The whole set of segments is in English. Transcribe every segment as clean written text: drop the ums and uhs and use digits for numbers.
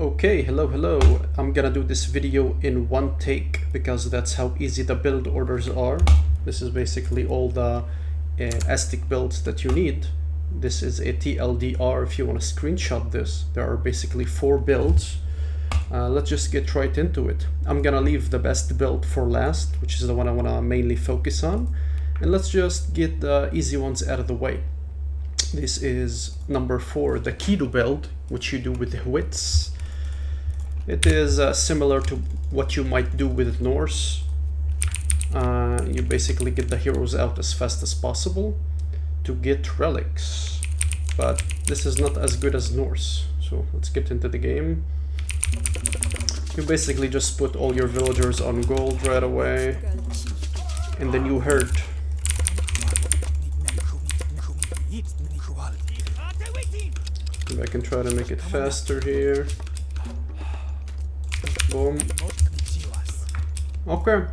Okay, hello. I'm gonna do this video in one take because that's how easy the build orders are. This is basically all the Aztec builds that you need. This is a TLDR if you want to screenshot this. There are basically 4 builds. Let's just get right into it. I'm gonna leave the best build for last, which is the one I want to mainly focus on. And let's just get the easy ones out of the way. This is number 4, the Keto build, which you do with the Wits. It is similar to what you might do with Norse. You basically get the heroes out as fast as possible to get relics. But this is not as good as Norse. So let's get into the game. You basically just put all your villagers on gold right away. And then you herd. Maybe I can try to make it faster here. Boom. Okay.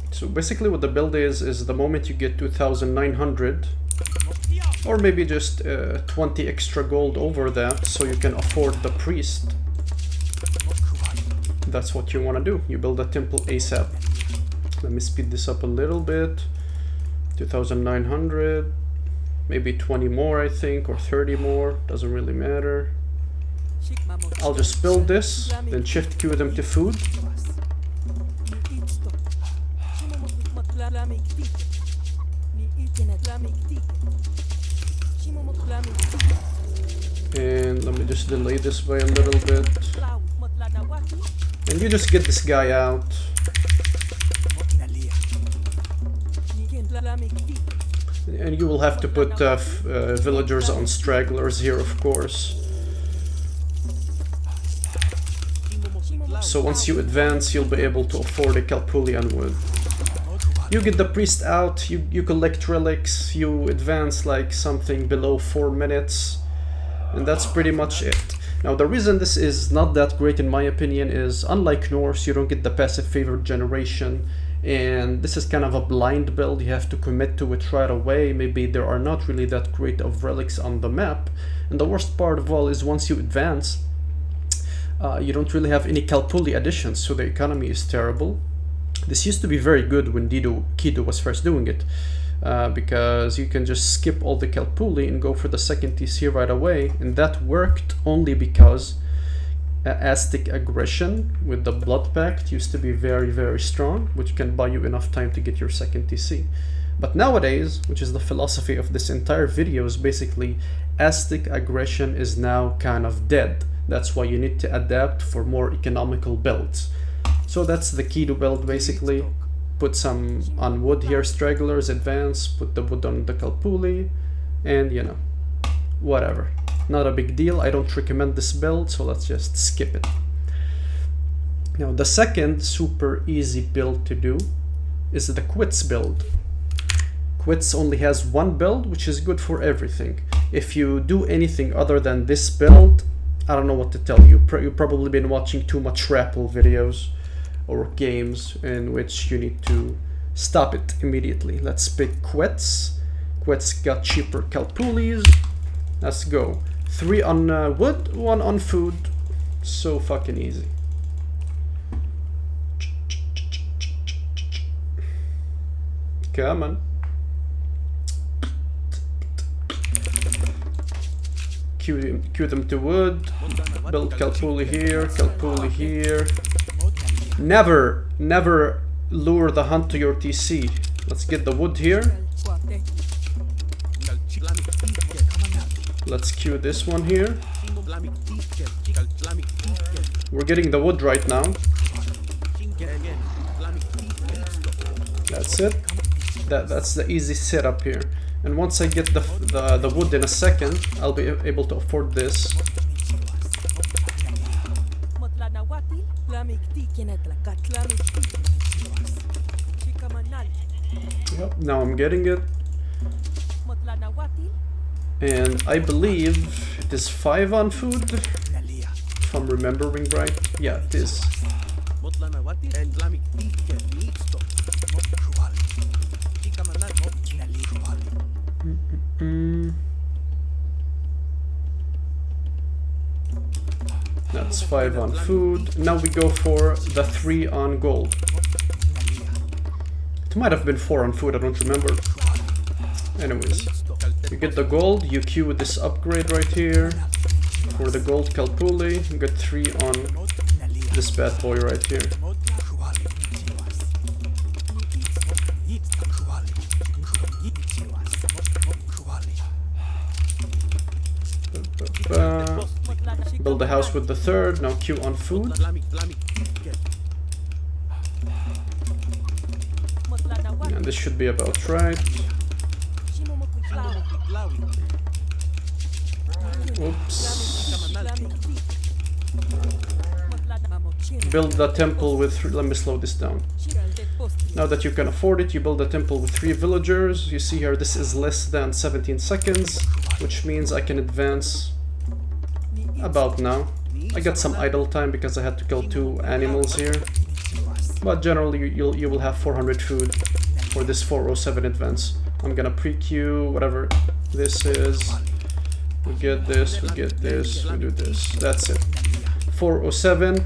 So basically what the build is the moment you get 2,900 or maybe just 20 extra gold over that so you can afford the priest. That's what you want to do. You build a temple ASAP. Let me speed this up a little bit. 2,900. Maybe 20 more, I think, or 30 more. Doesn't really matter. I'll just build this, then shift queue them to food. And let me just delay this by a little bit. And you just get this guy out. And you will have to put villagers on stragglers here, of course. So once you advance, you'll be able to afford a Calpulian wood. You get the priest out, you collect relics, you advance like something below 4 minutes, and that's pretty much it. Now the reason this is not that great in my opinion is, unlike Norse, you don't get the passive favor generation. And this is kind of a blind build. You have to commit to it right away. Maybe there are not really that great of relics on the map. And the worst part of all is once you advance, you don't really have any Calpuli additions, so the economy is terrible. This used to be very good when Keto was first doing it, because you can just skip all the Calpuli and go for the second TC right away. And that worked only because Aztec aggression with the Blood Pact used to be very strong, which can buy you enough time to get your second TC. But nowadays, which is the philosophy of this entire video, is basically Aztec aggression is now kind of dead. That's why you need to adapt for more economical builds. So that's the Keto build basically. Put some on wood here, stragglers, advance, put the wood on the Calpuli, and you know, whatever. Not a big deal. I don't recommend this build, so let's just skip it. Now the second super easy build to do is the Quits build. Quits only has one build, which is good for everything. If you do anything other than this build, I don't know what to tell you. You've probably been watching too much Rappel videos or games in which you need to stop it immediately. Let's pick Quits. Quits got cheaper Calpulis. Let's go. 3 on wood, 1 on food. So fucking easy. Come on. Queue them to wood. Build Calpuli here, Calpuli here. Never lure the hunt to your TC. Let's get the wood here. Let's queue this one here. We're getting the wood right now. That's it. That's the easy setup here. And once I get the wood in a second, I'll be able to afford this. Yep, now I'm getting it. And I believe it is 5 on food, if I'm remembering right. Yeah, it is. That's 5 on food. Now we go for the 3 on gold. It might have been 4 on food, I don't remember. Anyways, you get the gold, you queue this upgrade right here for the gold Kalpuli. You get 3 on this bad boy right here. Build the house with the 3rd, now queue on food. And this should be about right. Oops. Build the temple with, let me slow this down. Now that you can afford it, you build a temple with 3 villagers. You see here, this is less than 17 seconds, which means I can advance about now. I got some idle time because I had to kill 2 animals here. But generally, you will have 400 food for this 407 advance. I'm gonna pre-queue whatever this is. We get this, we get this, we do this. That's it. 407.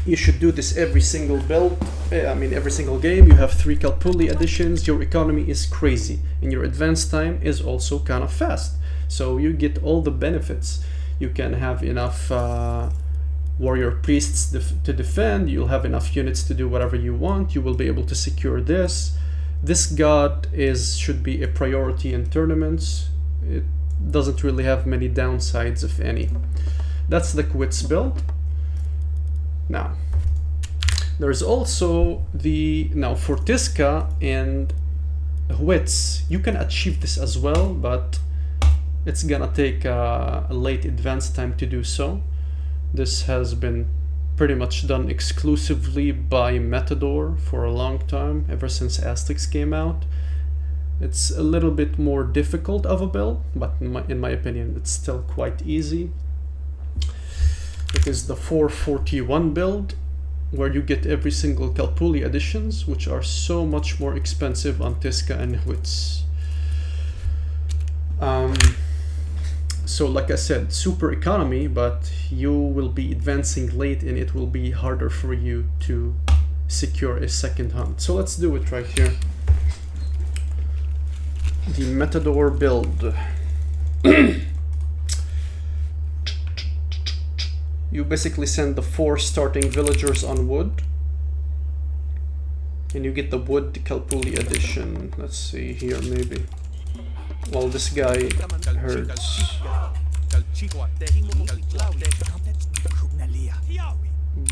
You should do this every single build. I mean, every single game. You have 3 Kalpuli additions. Your economy is crazy, and your advance time is also kind of fast. So you get all the benefits. You can have enough warrior priests to defend. You'll have enough units to do whatever you want. You will be able to secure this. This god should be a priority in tournaments. It doesn't really have many downsides, if any. That's the Quits build. Now, there's also now for Tiska and Wits, you can achieve this as well, but it's gonna take a late advance time to do so. This has been pretty much done exclusively by Matador for a long time, ever since Aztecs came out. It's a little bit more difficult of a build, but in my opinion, it's still quite easy. It is the 441 build, where you get every single Kalpuli additions, which are so much more expensive on Tiska and Wits. So like I said, super economy, but you will be advancing late and it will be harder for you to secure a second hunt. So let's do it right here. The Matador build. You basically send the 4 starting villagers on wood, and you get the wood Kalpuli addition. Let's see here, maybe. Well, this guy hurts.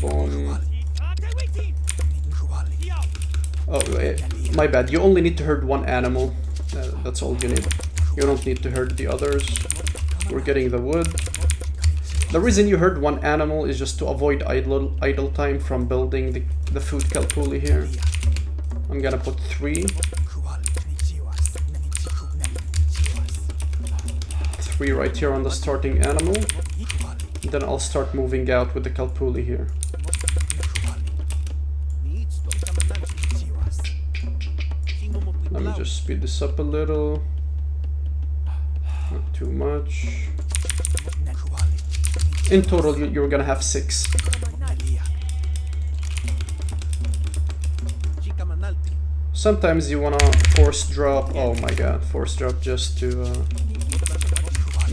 Boom. Oh, my bad. You only need to herd 1 animal. That's all you need. You don't need to herd the others. We're getting the wood. The reason you herd 1 animal is just to avoid idle time from building the food Kalpuli here. I'm gonna put 3. 3 right here on the starting animal. Then I'll start moving out with the Kalpuli here. Let me just speed this up a little. Not too much. In total, you're gonna have 6. Sometimes you wanna force drop. Oh my god, force drop just to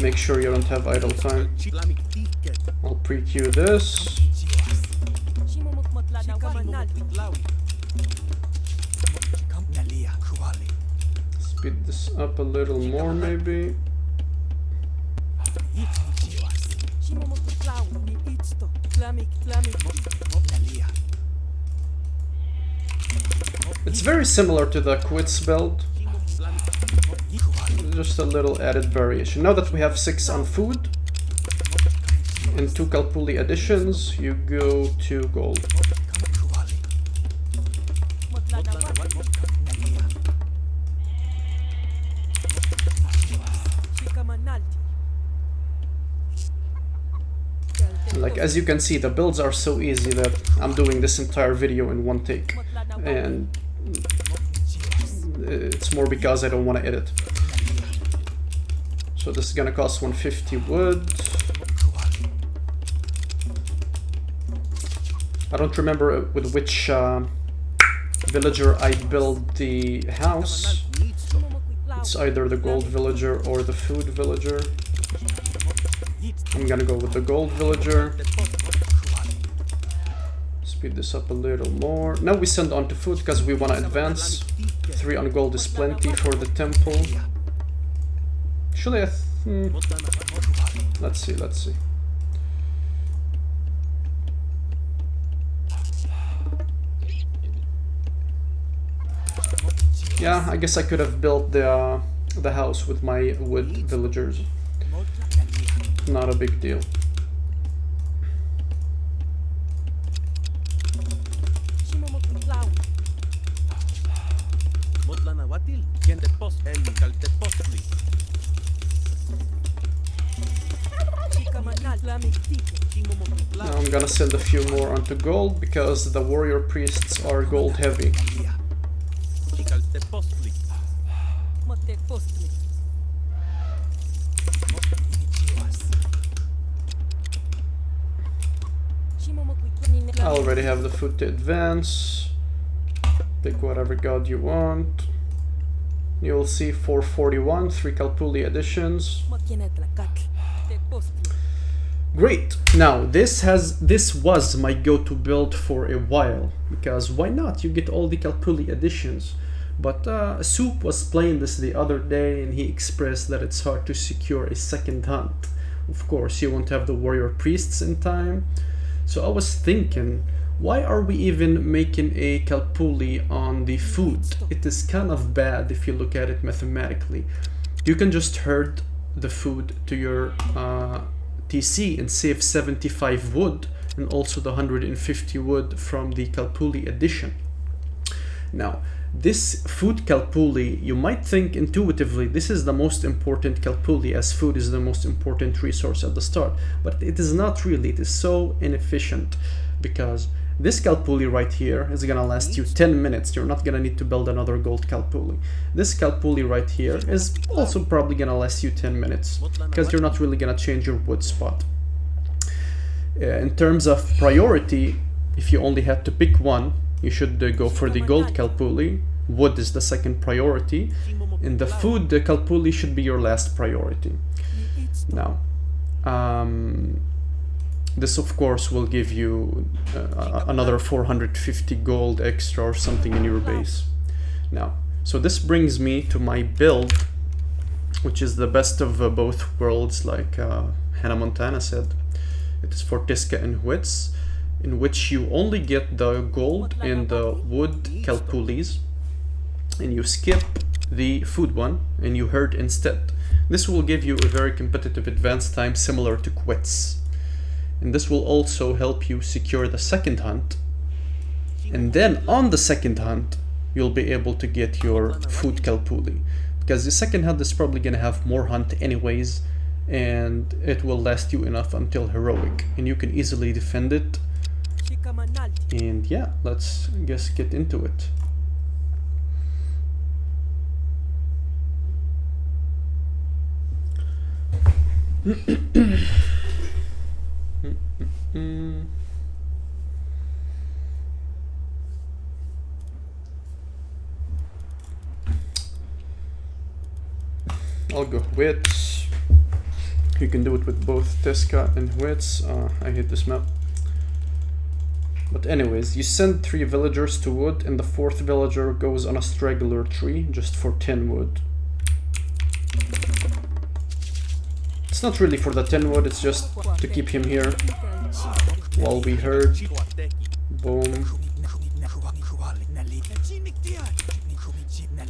make sure you don't have idle time. I'll pre-queue this. Speed this up a little more, maybe. It's very similar to the Quits build, just a little added variation. Now that we have 6 on food and 2 Kalpuli additions, you go to gold. Like, as you can see, the builds are so easy that I'm doing this entire video in 1 take, and it's more because I don't want to edit. So this is gonna cost 150 wood. I don't remember with which villager I built the house. It's either the gold villager or the food villager. I'm gonna go with the gold villager. Speed this up a little more. Now we send on to food because we want to advance. 3 on gold is plenty for the temple. Actually, let's see. Yeah, I guess I could have built the house with my wood villagers. Not a big deal. Now I'm gonna send a few more onto gold because the warrior priests are gold heavy. I already have the food to advance. Pick whatever god you want. You'll see 441, 3 Kalpuli additions. Great. Now this was my go-to build for a while, because why not? You get all the Kalpuli additions. But Soup was playing this the other day and he expressed that it's hard to secure a second hunt. Of course, you won't have the warrior priests in time. So I was thinking, why are we even making a Kalpuli on the food? It is kind of bad if you look at it mathematically. You can just herd the food to your TC and save 75 wood and also the 150 wood from the Kalpuli addition. Now, this food Kalpuli, you might think intuitively this is the most important Kalpuli, as food is the most important resource at the start, but it is not really. It is so inefficient because this Kalpuli right here is gonna last you 10 minutes. You're not gonna need to build another gold Kalpuli. This Kalpuli right here is also probably gonna last you 10 minutes because you're not really gonna change your wood spot. In terms of priority, if you only had to pick one, you should go for the gold Kalpuli. Wood is the second priority, and the food Kalpuli should be your last priority. Now, this of course will give you another 450 gold extra or something in your base. Now, so this brings me to my build, which is the best of both worlds, like Hannah Montana said. It is for Tiska and Huitz, in which you only get the gold and the wood Kalpulis, and you skip the food one and you herd instead. This will give you a very competitive advance time similar to Quits. And this will also help you secure the second hunt. And then on the second hunt, you'll be able to get your food Kalpuli. Because the second hunt is probably going to have more hunt anyways, and it will last you enough until heroic. And you can easily defend it. And yeah, let's just get into it. I'll go Wits. You can do it with both Tiska and Wits. I hate this map. But anyways, you send 3 villagers to wood, and the 4th villager goes on a straggler tree just for 10 wood. It's not really for the 10 wood, it's just to keep him here while we herd. Boom.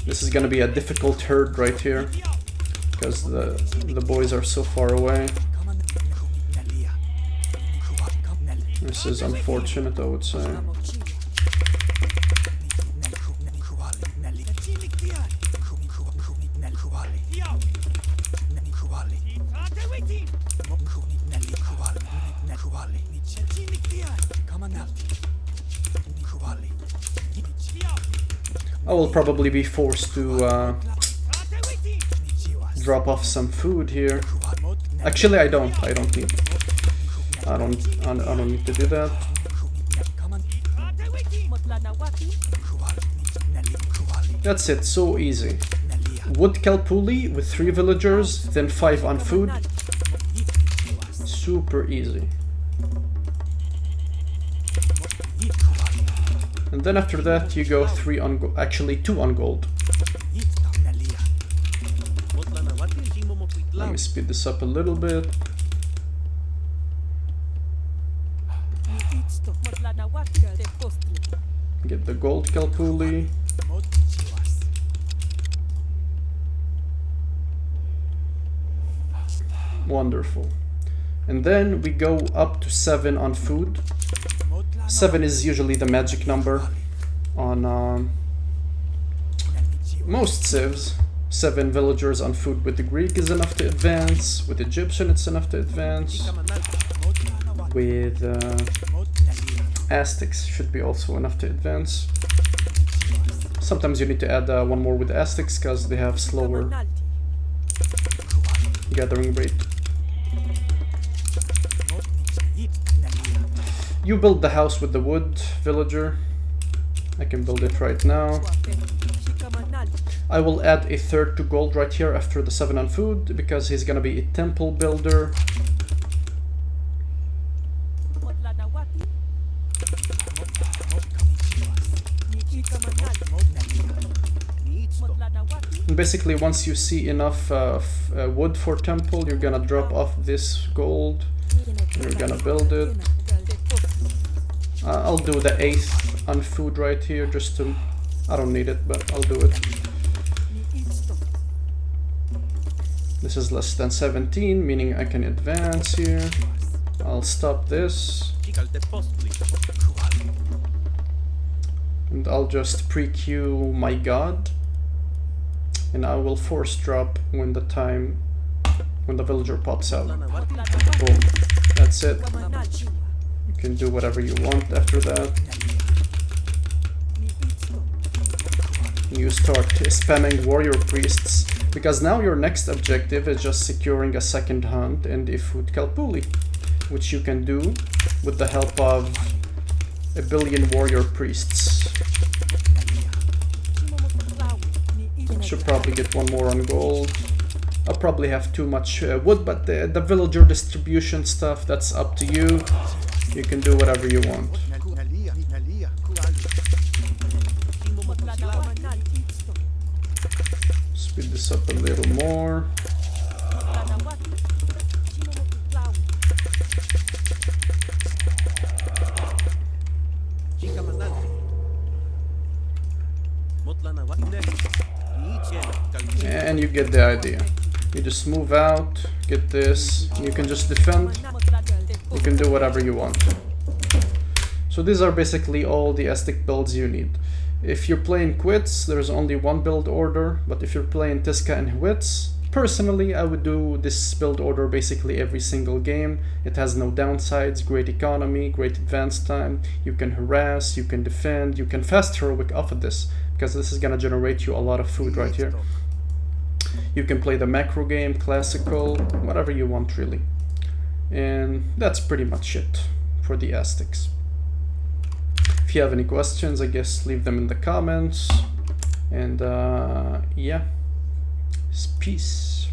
This is gonna be a difficult herd right here because the boys are so far away. This is unfortunate, I would say. I will probably be forced to drop off some food here. Actually, I don't need to do that. That's it, so easy. Wood Kalpuli with 3 villagers, then 5 on food. Super easy. And then after that you go 3 on gold, actually 2 on gold. Let me speed this up a little bit. Get the gold Kalpuli. Wonderful. And then we go up to 7 on food. 7 is usually the magic number on most civs. 7 villagers on food with the Greek is enough to advance. With Egyptian it's enough to advance. With Aztecs should be also enough to advance. Sometimes you need to add 1 more with Aztecs because they have slower gathering rate. You build the house with the wood villager. I can build it right now. I will add a 3rd to gold right here after the 7 on food because he's gonna be a temple builder. And basically once you see enough wood for temple, you're gonna drop off this gold. You're gonna build it. I'll do the 8th on food right here just to... I don't need it, but I'll do it. This is less than 17, meaning I can advance here. I'll stop this. And I'll just pre-queue my god. And I will force drop when the villager pops out. Boom. That's it. You can do whatever you want after that. You start spamming warrior priests, because now your next objective is just securing a 2nd hunt and a food Kalpuli, which you can do with the help of a billion warrior priests. Should probably get 1 more on gold. I'll probably have too much wood, but the villager distribution stuff, that's up to you. You can do whatever you want. Speed this up a little more. And you get the idea. You just move out, get this, you can just defend. You can do whatever you want. So these are basically all the Aztec builds you need. If you're playing quits, there's only 1 build order, but if you're playing Tiska and Hwits, personally I would do this build order basically every single game. It has no downsides, great economy, great advance time, you can harass, you can defend, you can fast heroic off of this, because this is gonna generate you a lot of food right here. You can play the macro game, classical, whatever you want really. And that's pretty much it for the Aztecs. If you have any questions, I guess leave them in the comments. And yeah, peace.